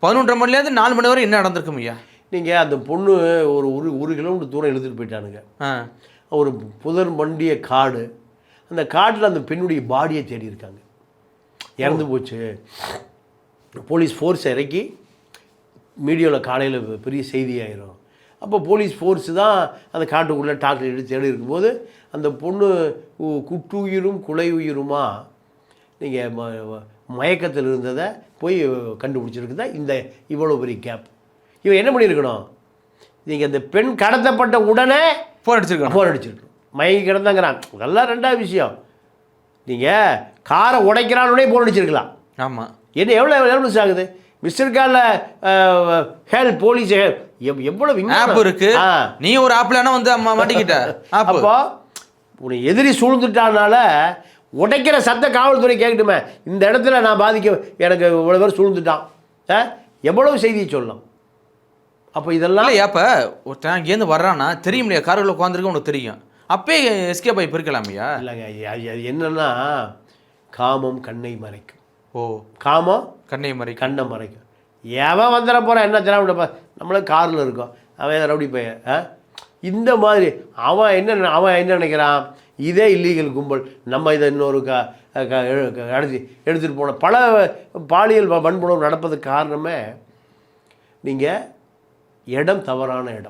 11:30 மணிலேருந்து 4 மணி வரை என்ன நடந்திருக்கும் ஐயா? நீங்கள் அந்த பொண்ணு ஒரு ஒரு 1 கிலோமீட்டர் தூரம் எழுதிட்டு போயிட்டானுங்க. ஒரு புதர் மண்டிய காடு, அந்த காட்டில் அந்த பெண்ணுடைய பாடியை தேடி இருக்காங்க. இறந்து போச்சு. போலீஸ் ஃபோர்ஸ் இறக்கி மீடியாவில் காலையில் பெரிய செய்தியாயிரும். அப்போ போலீஸ் ஃபோர்ஸு தான் அந்த காட்டுக்குள்ளே டாக்டர் எடுத்து தேடி இருக்கும்போது அந்த பொண்ணு குட்டுயிரும் குலை உயிருமா நீங்கள் மயக்கத்தில் இருந்ததை போய் கண்டுபிடிச்சிருக்குதா இந்த இவ்வளோ பெரிய கேப். இவன் என்ன பண்ணியிருக்கணும்? நீங்கள் இந்த பெண் கடத்தப்பட்ட உடனே ஃபோன் அடிச்சிருக்கணும். மயங்கி கிடந்தாங்கிறான், அதெல்லாம் 2வது விஷயம். நீங்கள் காரை உடைக்கிறானே ஃபோன் அடிச்சிருக்கலாம். ஆமாம். என்ன எவ்வளோ ஆகுது? மிஸ்டர் காலில் ஹெல்ப் போலீஸ் எவ்வளோ ஆப் இருக்கு. நீ ஒரு ஆப்லனா வந்து அம்மா மாட்டிக்கிட்ட. அப்போ உன்னை எதிரி சூழ்ந்துட்டானால உடைக்கிற சத்த காவல்துறை கேட்கட்டுமே, இந்த இடத்துல நான் எனக்கு இவ்வளோ பேர் சூழ்ந்துட்டான், எவ்வளவு செய்தியை சொல்லலாம். அப்போ இதெல்லாம் அப்போ ஒருத்தன் இங்கேருந்து வர்றான்னா தெரியும் இல்லையா, காரில் உட்காந்துருக்கு உனக்கு தெரியும், அப்பே எஸ்கேப் ஆகி போயிருக்கலாமையா? இல்லைங்க, அது என்னன்னா காமம் கண்ணை மறைக்கும். காமம் கண்ணை கண்ணை மறைக்கும். எவன் வந்துட போகிறான் என்ன திராவிட, நம்மளே காரில் இருக்கோம், அவன் ரவுடி பையன். இந்த மாதிரி அவன் என்ன நினைக்கிறான், இதே இல்லீகல் கும்பல் நம்ம இதை இன்னொரு எடுத்துகிட்டு போன பல பாலியல் வன்புணர்வு நடப்பதுக்கு காரணமே நீங்கள் இடம் தவறான இடம்.